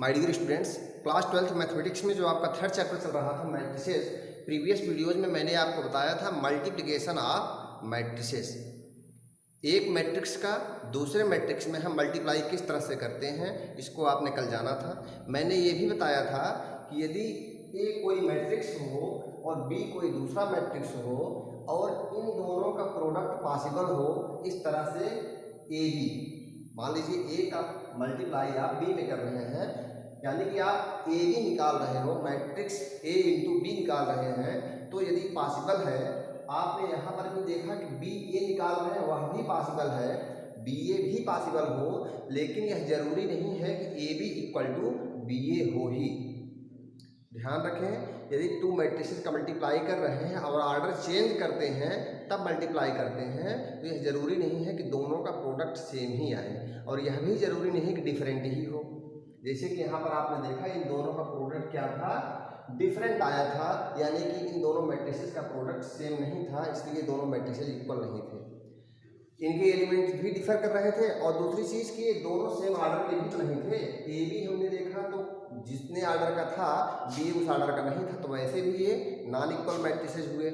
My dear students, class 12th mathematics में जो आपका थर्ड चैप्टर चल रहा था मैट्रिसेस, प्रीवियस वीडियोज में मैंने आपको बताया था मल्टीप्लिकेशन ऑफ मैट्रिसेस। एक मैट्रिक्स का दूसरे मैट्रिक्स में हम मल्टीप्लाई किस तरह से करते हैं, इसको आपने कल जाना था। मैंने ये भी बताया था कि यदि ए कोई मैट्रिक्स हो और बी कोई दूसरा मैट्रिक्स हो और इन दोनों का प्रोडक्ट पॉसिबल हो, इस तरह से ए बी, मान लीजिए ए का मल्टीप्लाई आप बी में कर रहे हैं, यानी कि आप ए बी निकाल रहे हो, मैट्रिक्स ए इंटू बी निकाल रहे हैं, तो यदि पॉसिबल है, आपने यहाँ पर भी देखा कि बी ए निकाल रहे हैं, वह भी पॉसिबल है, बी ए भी पॉसिबल हो, लेकिन यह जरूरी नहीं है कि A B equal to B A हो ही। ध्यान रखें, यदि टू मैट्रिसेस का मल्टीप्लाई कर रहे हैं और ऑर्डर चेंज करते हैं तब मल्टीप्लाई करते हैं, तो यह जरूरी नहीं है कि दोनों का प्रोडक्ट सेम ही आए, और यह भी जरूरी नहीं है कि डिफरेंट ही हो। जैसे कि यहाँ पर आपने देखा इन दोनों का प्रोडक्ट क्या था, डिफरेंट आया था, यानी कि इन दोनों मैट्रिसेस का प्रोडक्ट सेम नहीं था, इसलिए दोनों मैट्रिसेस इक्वल नहीं थे, इनके एलिमेंट्स भी डिफर कर रहे थे। और दूसरी चीज़ कि दोनों सेम ऑर्डर के भी तो नहीं थे। ए बी हमने देखा तो जितने ऑर्डर का था बी उस ऑर्डर का नहीं था, तो वैसे भी ये नॉन इक्वल मैट्रिसेस हुए।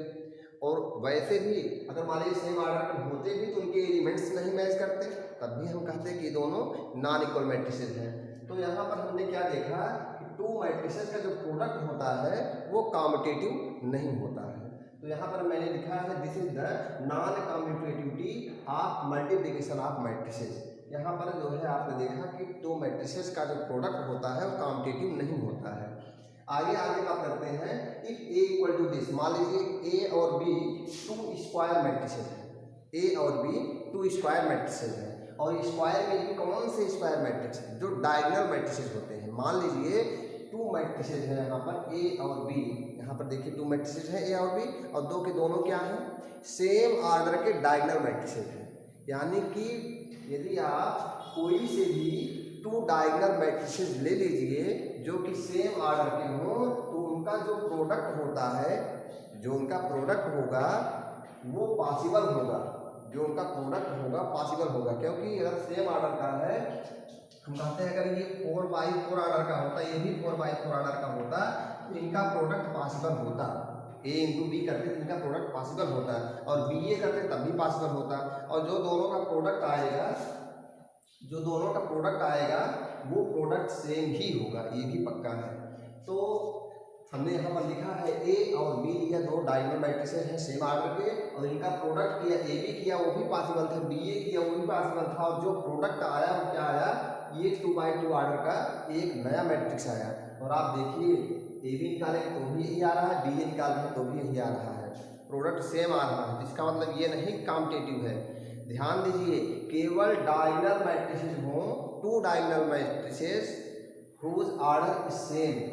और वैसे भी अगर मान लीजिए सेम ऑर्डर के होते भी तो उनके एलिमेंट्स नहीं मैच करते, तब भी हम कहते हैं कि दोनों नॉन इक्वल मैट्रिसेस हैं। तो यहाँ पर हमने क्या देखा कि टू मैट्रिसेस का जो प्रोडक्ट होता है वो कॉम्पिटिटिव नहीं होता है। तो यहाँ पर मैंने लिखा है this is the non commutativity of multiplication of matrices. यहाँ पर जो है आपने देखा कि टू मैट्रिसेस का जो प्रोडक्ट होता है वो कॉम्पिटिटिव नहीं होता है। आगे बात करते हैं, if A equal to this, मान लीजिए ए और बी टू स्क्वायर मैट्रिसेस है, ए और बी टू स्क्वायर मैट्रिसेस है, और स्क्वायर में भी कौन से स्क्वायर मैट्रिक्स जो डायगोनल मैट्रिसेस होते हैं। मान लीजिए टू मैट्रिसेस है यहाँ पर ए और बी, यहाँ पर देखिए टू मैट्रिसेस है ए और बी, और दो के दोनों क्या हैं, सेम ऑर्डर के डायगोनल मैट्रिसेस हैं। यानी कि यदि आप कोई से भी टू डायगोनल मैट्रिसेस ले लीजिए जो कि सेम ऑर्डर के हों, तो उनका जो प्रोडक्ट होता है, जो उनका प्रोडक्ट होगा वो पॉसिबल होगा, जो उनका प्रोडक्ट होगा पॉसिबल होगा। क्योंकि अगर सेम ऑर्डर का है, हम कहते हैं अगर ये 4x4 ऑर्डर का होता, ये भी 4x4 ऑर्डर का होता, तो इनका प्रोडक्ट पॉसिबल होता। ए इंटू बी करते तो इनका प्रोडक्ट पॉसिबल होता, और बी ए करते तब भी पॉसिबल होता। और जो दोनों का प्रोडक्ट आएगा वो प्रोडक्ट सेम ही होगा, ये भी पक्का है। तो हमने यहाँ पर लिखा है ए और बी लिया, दो डायगोनल मैट्रिसेस हैं सेम ऑर्डर के, और इनका प्रोडक्ट किया, ए बी किया वो भी पॉसिबल था, बी ए किया वो भी पॉसिबल था, और जो प्रोडक्ट आया वो क्या आया, ये 2x2 ऑर्डर का एक नया मैट्रिक्स आया। और आप देखिए ए बी निकालेंगे तो भी यही आ रहा है, बी ए निकाल रहे हैं तो भी यही आ रहा है, प्रोडक्ट सेम आ रहा है। इसका मतलब ये नहीं कॉम्पिटिटिव है। ध्यान दीजिए, केवल डायगोनल मैट्रिसेस हों, two diagonal matrices whose order is same,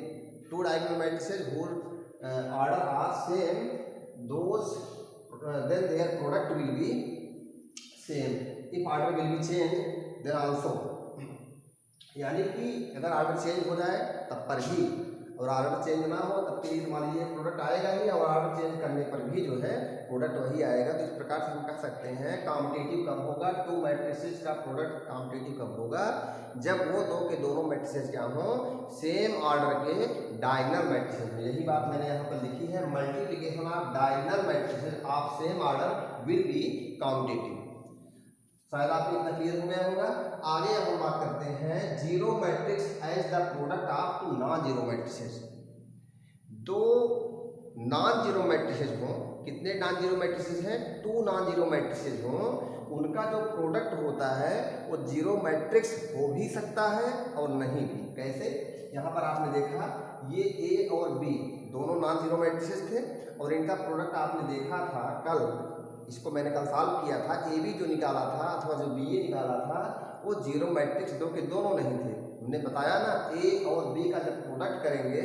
two diagonal matrices whose order are same, those then their product will be same. If order will be changed then also, यानी कि अगर order change हो जाए तब पर भी, और ऑर्डर चेंज ना हो तब के लिए मान लीजिए प्रोडक्ट आएगा ही, और ऑर्डर चेंज करने पर भी जो है प्रोडक्ट वही आएगा। तो इस प्रकार से हम कह सकते हैं कॉम्पिटिटिव कब होगा, टू मैट्रिसेस का प्रोडक्ट कॉम्पिटिटिव कब होगा, जब वो दो के दोनों मैट्रिसेस क्या हों, सेम ऑर्डर के डायगोनल मैट्रिसेस में। यही बात मैंने यहाँ पर लिखी है, multiplication of diagonal matrices of same order will be competitive. शायद आपको इतना क्लियर हो गया होगा। आगे अब हम बात करते हैं zero matrix as the product of two non zero matrices. दो नॉन जीरो मैट्रिसेस हों, कितने नॉन जीरो मैट्रिसेस हैं, टू नॉन जीरो मैट्रिसेस हों, उनका जो प्रोडक्ट होता है वो जीरो मैट्रिक्स हो भी सकता है और नहीं भी। कैसे, यहाँ पर आपने देखा ये ए और बी दोनों नॉन जीरो मैट्रिसेस थे, और इनका प्रोडक्ट आपने देखा था कल, इसको मैंने कल सॉल्व किया था, ए बी जो निकाला था अथवा जो बी ए निकाला था वो जीरो मैट्रिक्स दो के दोनों नहीं थे। हमने बताया ना, ए और बी का जब प्रोडक्ट करेंगे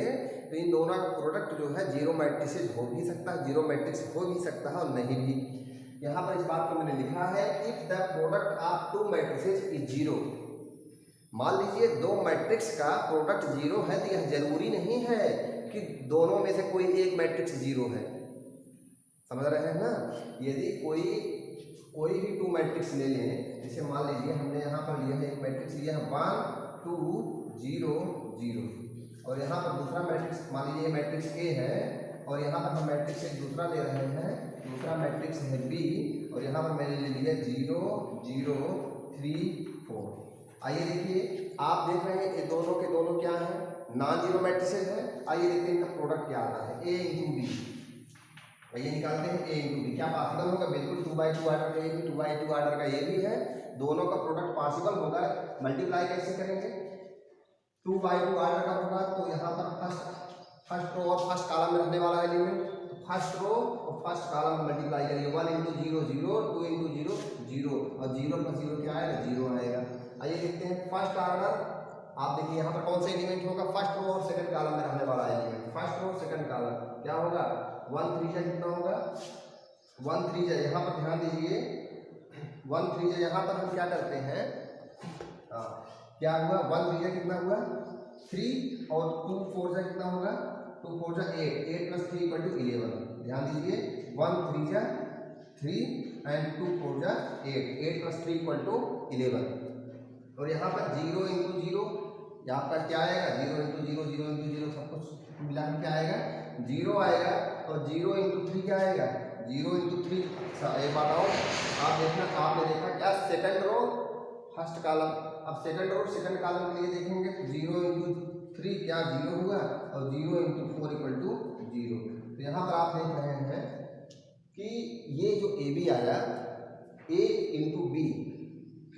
तो इन दोनों का प्रोडक्ट जो है जीरो मैट्रिसेस हो भी सकता है, जीरो मैट्रिक्स हो भी सकता है और नहीं भी। यहाँ पर इस बात को मैंने लिखा है, if the product of to matrices is zero. मान लीजिए दो मैट्रिक्स का प्रोडक्ट जीरो है, तो यह जरूरी नहीं है कि दोनों में से कोई एक मैट्रिक्स जीरो है, समझ रहे हैं ना। यदि कोई भी टू मैट्रिक्स ले लें, जैसे मान लीजिए हमने यहाँ पर लिया है एक मैट्रिक्स लिया है 1 2 0 0। और यहाँ पर दूसरा मैट्रिक्स, मान लीजिए ये मैट्रिक्स ए है और यहाँ पर हम मैट्रिक्स एक दूसरा ले रहे हैं, दूसरा मैट्रिक्स है बी और यहाँ पर मैंने ले लिया 0 0 3 4। आइए देखिए, आप देख रहे हैं ये दोनों के दोनों क्या है, नॉन जीरो मैट्रिसेस है। आइए देखते हैं इनका प्रोडक्ट क्या आता है, ए इंटू बी। ये निकालते हैं ए इंटू बी, क्या पॉसिबल होगा? बिल्कुल 2/2 ऑर्डर का ये भी, 2/2 ऑर्डर का ये भी है, दोनों का प्रोडक्ट पॉसिबल होगा। मल्टीप्लाई कैसे करेंगे? 2/2 ऑर्डर का होगा तो यहाँ पर फर्स्ट रो और फर्स्ट कॉलम में रहने वाला एलिमेंट, फर्स्ट रो और फर्स्ट कॉलम में मल्टीप्लाई करिए, 1 इंटू 0 0, 2 इंटू 0 0 और 0 + 0 क्या आएगा? 0 आएगा। आइए देखते हैं फर्स्ट ऑर्डर। आप देखिए यहाँ पर कौन सा एलिमेंट होगा? फर्स्ट रो और सेकंड कॉलम में रहने वाला element, first row second column क्या होगा? 1 3 जा कितना होगा? 1 3 जा, यहाँ पर ध्यान दीजिए 1 3 जा, यहाँ पर हम क्या करते हैं, क्या हुआ? 1 3 जा कितना हुआ? 3 और 2 4 जा कितना होगा? 2 4 जा 8, 8 + 3 = 11। ध्यान दीजिए 1 3 जा 3 एंड 2 4 जा 8, 8 + 3 = 11। और यहाँ पर 0 इंटू 0, यहाँ पर क्या आएगा? 0 इंटू 0 0 इंटू 0 सब कुछ मिला के क्या आएगा? 0 आएगा। और 0 इंटू 3 क्या आएगा? 0 इंटू 3। अच्छा एक बात आओ, आप देखना, आपने देखा क्या? Second row first column. अब सेकंड रो सेकंड कॉलम के लिए देखेंगे, 0 इंटू 3 क्या? 0 हुआ और 0 इंटू 4 = 0। तो यहाँ पर आप देख रहे हैं कि ये जो ए बी आया, ए इंटू बी,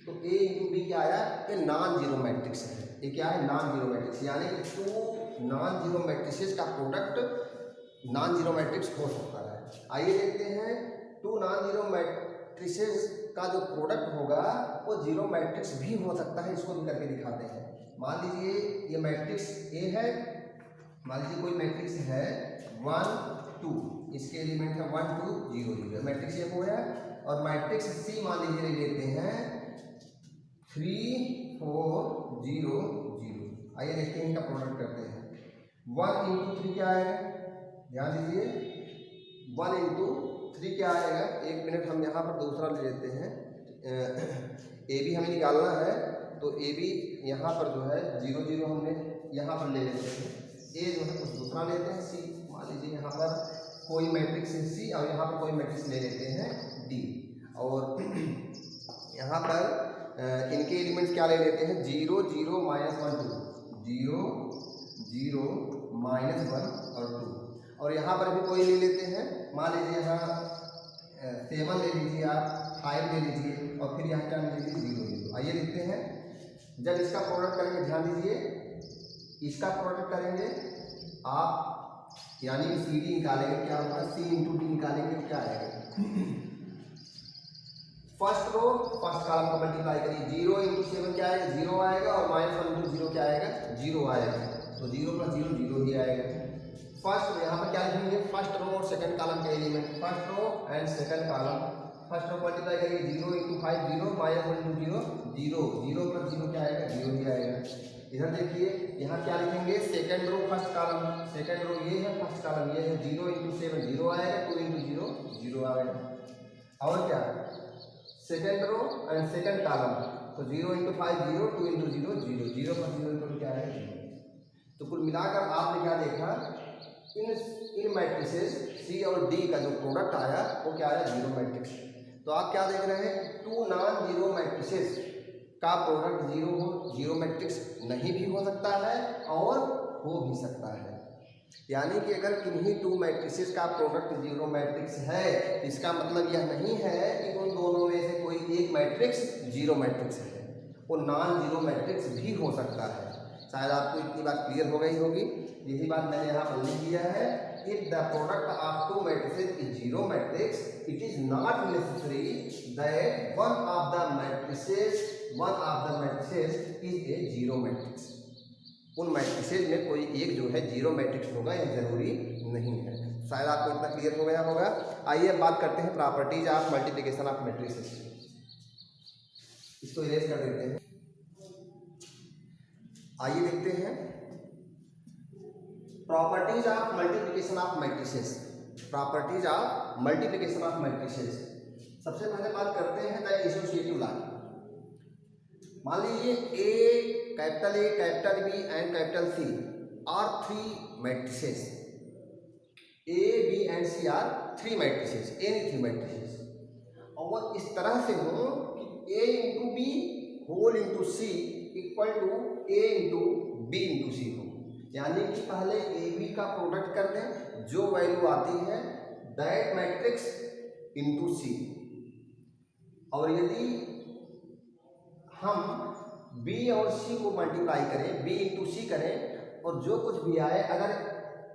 तो ए इंटू बी क्या आया? ये नॉन जीरो मैट्रिक्स है। ये क्या है? नॉन जीरो मैट्रिक्स, यानी कि 2 नॉन जीरो मैट्रिसेस का प्रोडक्ट नॉन जीरो मैट्रिक्स हो सकता है। आइए देखते हैं 2 नॉन जीरो मैट्रिसेस का जो प्रोडक्ट होगा वो जीरो मैट्रिक्स भी हो सकता है। इसको भी करके दिखाते हैं। मान लीजिए ये मैट्रिक्स ए है, मान लीजिए कोई मैट्रिक्स है 1 2, इसके एलिमेंट है 1 2 0 0, मैट्रिक्स ए हो गया। और मैट्रिक्स सी मान लीजिए लेते हैं 3 4 0 0। आइए देखते हैं इनका प्रोडक्ट करते हैं। 1 इंटू 3 क्या आएगा? ध्यान दीजिए 1 इंटू 3 क्या आएगा? एक मिनट, हम यहाँ पर दूसरा ले लेते हैं। ए बी हमें निकालना है तो ए बी यहाँ पर जो है 0 0 हमने यहाँ पर ले लेते हैं। ए जो है कुछ दूसरा लेते हैं, सी मान लीजिए यहाँ पर कोई मैट्रिक्स है सी और यहाँ पर कोई मैट्रिक्स ले लेते हैं डी। और यहाँ पर इनके एलिमेंट्स क्या ले लेते हैं? 0 0 -1 2, 0 0 -1 और 2। और यहाँ पर भी कोई ले लेते हैं, मान लीजिए यहाँ 7 ले लीजिए, आप 5 ले लीजिए और फिर यहाँ क्या ले लीजिए? 0 0। आइए देखते हैं जब इसका प्रोडक्ट करेंगे, ध्यान दीजिए इसका प्रोडक्ट करेंगे आप, यानी सी डी निकालेंगे, क्या होगा? सी इंटू डी निकालेंगे, क्या आएगा? फर्स्ट रो फर्स्ट कॉलम का मल्टीप्लाई करिए, 0 इंटू 7 क्या आएगा? 0 आएगा और -1 इंटू 0 क्या आएगा? 0 आएगा। तो 0 + 0 0 ही आएगा। फर्स्ट यहाँ पर क्या लिखेंगे? फर्स्ट रो और सेकंड कॉलम के element, first row and second column. First row multiply करिए, 0 इंटू 5 0, -1 इंटू 0 0, 0 + 0 क्या आएगा? 0 ही आएगा। इधर देखिए यहाँ क्या लिखेंगे? Second row first column, second row ये है, फर्स्ट कॉलम ये है, 0 इंटू 7 0 आएगा, 2 इंटू 0 0 आएगा। और क्या? Second row and second column, तो 0 इंटू 5 0, 2 इंटू 0 0, 0 + 0 क्या है? 0। तो कुल मिलाकर आपने क्या देखा? इन मैट्रिसेस सी और डी का जो प्रोडक्ट आया वो क्या आया? Zero matrix. तो आप क्या देख रहे हैं? 2 नॉन जीरो मैट्रिसेस का प्रोडक्ट जीरो हो, जीरो मैट्रिक्स नहीं भी हो सकता है और हो भी सकता है। यानी कि अगर किन्हीं 2 मैट्रिसेस का प्रोडक्ट जीरो मैट्रिक्स है, इसका मतलब यह नहीं है कि उन दोनों में से कोई एक मैट्रिक्स जीरो मैट्रिक्स है, वो नॉन जीरो मैट्रिक्स भी हो सकता है। शायद आपको इतनी बात क्लियर हो गई होगी। यही बात मैंने यहाँ पर लिख दिया है, if the product of 2 matrices is zero matrix, it is not necessary that one of the matrices is a zero matrix. उन मैट्रिसेस में कोई एक जो है जीरो मैट्रिक्स होगा, यह जरूरी नहीं है। शायद आपको इतना क्लियर हो गया होगा। आइए अब बात करते हैं properties of multiplication of matrices. इसको इरेज कर देते हैं। आइए देखते हैं properties of multiplication of matrices. Properties of multiplication of matrices. सबसे पहले बात करते हैं द एसोसिएटिव लॉ। मान लीजिए A capital B and capital C are three matrices, A B and C are three matrices, any three matrices, और इस तरह से हो कि A into B whole into C equal to A into B into C हो, यानी कि पहले ए बी का प्रोडक्ट कर दें, जो वैल्यू आती है दैट मैट्रिक्स इंटू सी, और यदि हम बी और सी को मल्टीप्लाई करें, बी इंटू सी करें, और जो कुछ भी आए अगर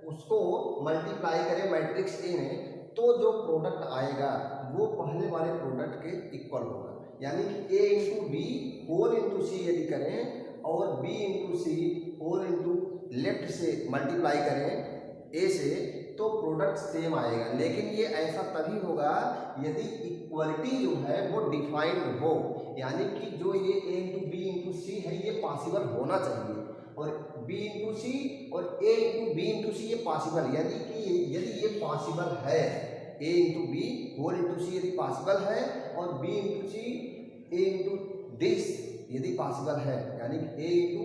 उसको मल्टीप्लाई करें मैट्रिक्स ए में, तो जो प्रोडक्ट आएगा वो पहले वाले प्रोडक्ट के इक्वल होगा, यानी कि A into B whole into C यदि करें और बी इंटू सी होल इंटू लेफ्ट से मल्टीप्लाई करें ए से, तो प्रोडक्ट सेम आएगा। लेकिन ये ऐसा तभी होगा यदि इक्वलिटी जो है वो डिफाइंड हो, यानी कि जो ये ए इंटू बी इंटू सी है ये पॉसिबल होना चाहिए, और बी इंटू सी और A into B into C ये पॉसिबल, यदि ये पॉसिबल है, A into B whole into C यदि पॉसिबल है और B into C A into this यदि पॉसिबल है, यानी कि A into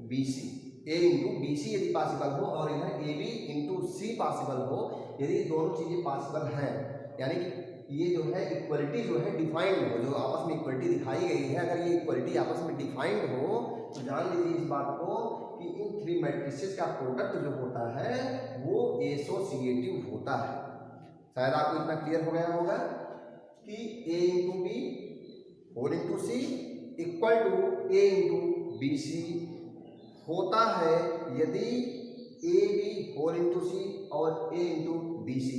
B C, A into B C यदि पॉसिबल हो और इधर A B into C possible हो, यदि दोनों चीज़ें पॉसिबल हैं, यानी कि ये जो है इक्वलिटी जो है डिफाइंड हो, जो आपस में इक्वलिटी दिखाई गई है, अगर ये इक्वलिटी आपस में डिफाइंड हो तो जान लीजिए इस बात को कि इन थ्री मैट्रिसेस का प्रोडक्ट जो होता है वो एसोसिएटिव होता है। शायद आपको इतना क्लियर हो गया होगा कि A into B whole into C equal to A into B C होता है यदि A B whole into C और ए इंटू बी सी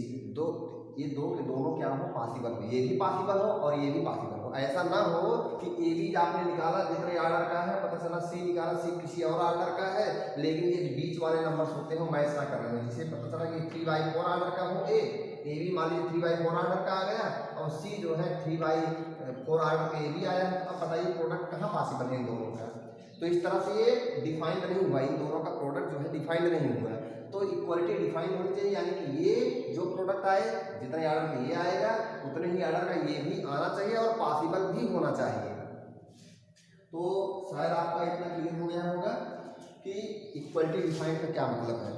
ये दो के दोनों क्या हो पॉसिबल हो, ये भी पॉसिबल हो और ये भी पॉसिबल हो। ऐसा ना हो कि ए बी आपने निकाला जितने ऑर्डर का है, पता चला सी निकाला, सी किसी और ऑर्डर का है, लेकिन ये बीच वाले नंबर्स होते हो मैच ना कर रहे हैं, जिसे पता चला कि 3/4 ऑर्डर का हो ए बी मान लीजिए 3/4 ऑर्डर का आ गया और सी जो है 3/4 ऑर्डर में ए बी आया, तो अब बताइए प्रोडक्ट कहाँ पॉसिबल है इन दोनों का। तो इस तरह से ये डिफाइंड नहीं हुआ, इन दोनों का प्रोडक्ट जो है डिफाइंड नहीं हुआ, तो इक्वालिटी डिफाइन होनी चाहिए, यानी कि ये जो प्रोडक्ट आए जितने ऑर्डर में ये आएगा उतने ही ऑर्डर का ये भी आना चाहिए और पॉसिबल भी होना चाहिए। तो शायद आपका इतना क्लियर हो गया होगा कि इक्वालिटी डिफाइन का क्या मतलब है।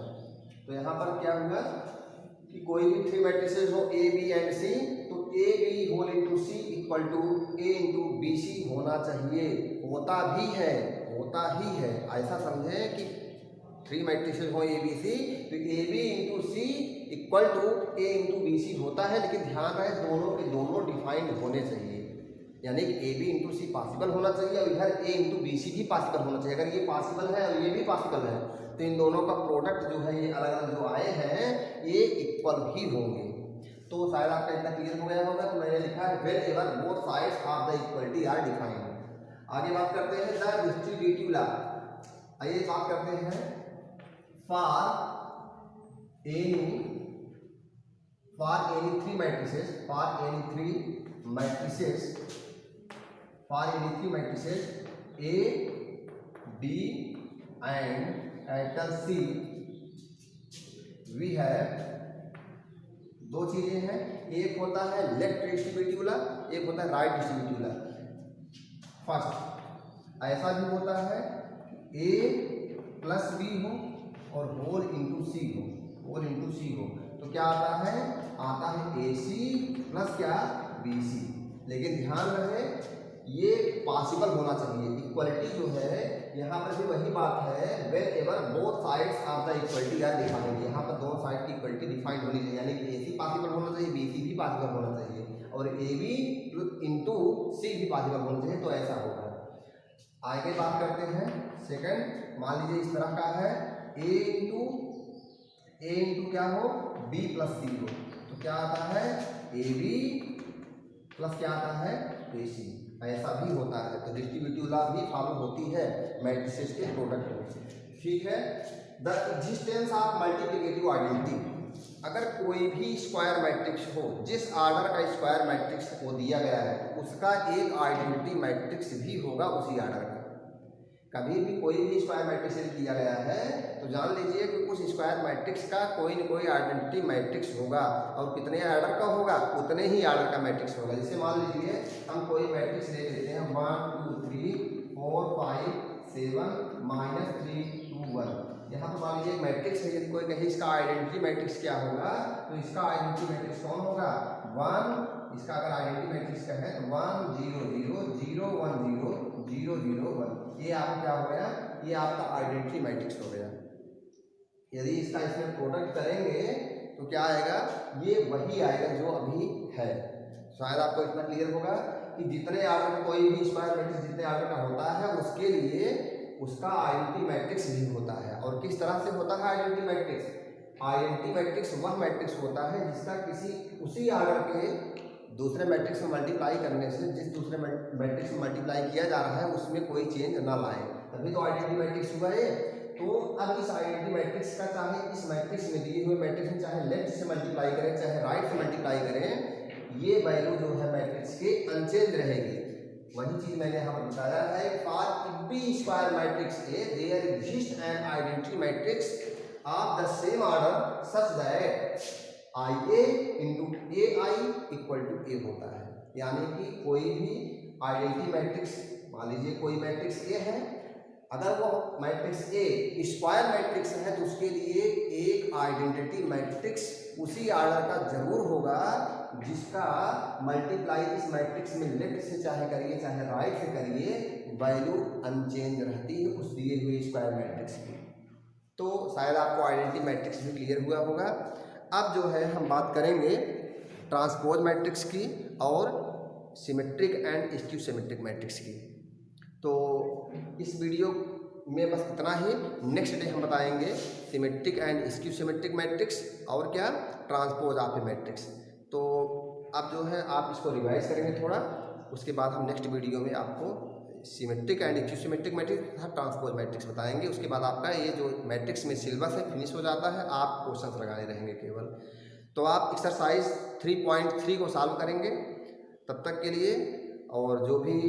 तो यहाँ पर क्या होगा कि कोई भी थ्री मैट्रिसेस हो ए बी एंड सी, तो A B whole into C equal to A into B C होना चाहिए, होता ही है, ऐसा समझे कि थ्री मैट्रिसेस हो ए बी सी, तो A B into C equal to A into B C होता है, लेकिन ध्यान रहे दोनों के दोनों डिफाइंड होने चाहिए, यानी कि A B into C possible होना चाहिए और इधर ए इंटू बी सी भी पॉसिबल होना चाहिए। अगर ये पॉसिबल है और ये भी पॉसिबल है तो इन दोनों का प्रोडक्ट जो है ये अलग अलग जो आए हैं ये इक्वल ही होंगे। तो शायद आपका इतना क्लियर हो गया होगा। तो मैंने लिखा है wherever both sides of the equality are defined. आगे बात करते हैं द डिस्ट्रीब्यूटिव लॉ। आइए बात करते हैं for any three matrices A, B and capital C, we have दो चीजें हैं, एक होता है लेफ्ट डिस्ट्रीब्यूटिव लॉ, एक होता है राइट डिस्ट्रीब्यूटिव लॉ। फर्स्ट ऐसा भी होता है A प्लस बी हो और होल इंटू सी हो, तो क्या आता है ए सी प्लस क्या बी सी। लेकिन ध्यान रहे ये पॉसिबल होना चाहिए, इक्वलिटी जो है यहाँ पर भी वही बात है, wherever both sides of the equality are defined, यहाँ पर दोनों साइड की इक्वलिटी डिफाइंड होनी चाहिए, यानी कि ए सी पॉसिबल होना चाहिए, बी सी भी पॉसिबल होना चाहिए और ए बी इंटू सी भी पॉसिबल होना चाहिए, तो ऐसा होगा। आगे बात करते हैं सेकंड, मान लीजिए इस तरह का है ए इंटू क्या हो बी प्लस सी हो, तो क्या आता है ए बी प्लस क्या आता है ए सी, ऐसा भी होता है। तो डिस्ट्रीब्यूटिव लॉ भी फॉलो होती है मैट्रिसेस के प्रोडक्ट में। ठीक है, the existence of multiplicative identity, अगर कोई भी स्क्वायर मैट्रिक्स हो, जिस ऑर्डर का स्क्वायर मैट्रिक्स को दिया गया है तो उसका एक आइडेंटिटी मैट्रिक्स भी होगा उसी ऑर्डर का। कभी भी कोई भी स्क्वायर मैट्रिक्स दिया गया है तो जान लीजिए कि उस स्क्वायर मैट्रिक्स का कोई न कोई आइडेंटिटी मैट्रिक्स होगा, और कितने ऑर्डर का होगा उतने ही ऑर्डर का मैट्रिक्स होगा। जैसे मान लीजिए हम कोई मैट्रिक्स ले लेते हैं 1 2 3 4 5 7 माइनस 3 2 1। यहाँ पर मान लीजिए एक मैट्रिक्स है, यदि कोई कहे इसका आइडेंटिटी मैट्रिक्स क्या होगा, तो इसका आइडेंटिटी मैट्रिक्स कौन होगा 1। इसका अगर आइडेंटिटी मैट्रिक्स का है तो 1 0 0 0 1 0 0 0 1। ये आपका क्या हो गया, ये आपका आइडेंटिटी मैट्रिक्स हो गया। यदि इसका इसमें प्रोडक्ट करेंगे तो क्या आएगा, ये वही आएगा जो अभी है। शायद आपको इतना क्लियर होगा कि जितने आर्डर कोई भी स्क्वायर मैट्रिक्स जितने आर्डर का होता है उसके लिए उसका आइडेंटिटी मैट्रिक्स भी होता है। और किस तरह से होता है आइडेंटिटी मैट्रिक्स, आइडेंटिटी मैट्रिक्स वह मैट्रिक्स होता है जिसका किसी उसी आर्डर के दूसरे मैट्रिक्स में मल्टीप्लाई करने से जिस दूसरे मैट्रिक्स में मल्टीप्लाई किया जा रहा है उसमें कोई चेंज ना लाए, तभी तो आइडेंटिटी मैट्रिक्स हुआ है। तो अब इस आइडेंटिटी मैट्रिक्स का चाहे इस मैट्रिक्स में दिए हुए मैट्रिक्स में चाहे लेफ्ट से मल्टीप्लाई करें चाहे राइट से मल्टीप्लाई करें, ये वैल्यू जो है मैट्रिक्स के अनचेंज रहेगी। वही चीज मैंने यहाँ पर बताया है, for every square matrix A there exist an identity matrix of the same order such that IA into AI equal to A होता है। यानी कि कोई भी आइडेंटिटी मैट्रिक्स, मान लीजिए कोई मैट्रिक्स A है, अगर वो मैट्रिक्स A स्क्वायर मैट्रिक्स है तो उसके लिए एक आइडेंटिटी मैट्रिक्स उसी ऑर्डर का जरूर होगा जिसका मल्टीप्लाई इस मैट्रिक्स में लेफ्ट से चाहे करिए चाहे राइट से करिए वैल्यू अनचेंज रहती है उस दिए हुए स्क्वायर मैट्रिक्स की। तो शायद आपको आइडेंटिटी मैट्रिक्स भी क्लियर हुआ होगा। अब जो है हम बात करेंगे ट्रांसपोज मैट्रिक्स की और symmetric and skew symmetric matrix की। तो इस वीडियो में बस इतना ही। नेक्स्ट डे हम बताएंगे symmetric and skew symmetric matrix और क्या ट्रांसपोज ऑफ ए मैट्रिक्स। तो अब जो है आप इसको रिवाइज करेंगे थोड़ा, उसके बाद हम नेक्स्ट वीडियो में आपको symmetric and skew symmetric matrix तथा ट्रांसपोज मैट्रिक्स बताएंगे। उसके बाद आपका ये जो मैट्रिक्स में सिलेबस है फिनिश हो जाता है, आप क्वेश्चंस लगाने रहेंगे केवल। तो आप एक्सरसाइज 3.3 को सॉल्व करेंगे तब तक के लिए, और जो भी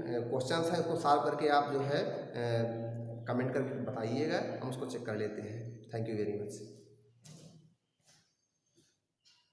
क्वेश्चंस हैं उसको सॉल्व करके आप जो है कमेंट करके बताइएगा, हम उसको चेक कर लेते हैं। Thank you very much.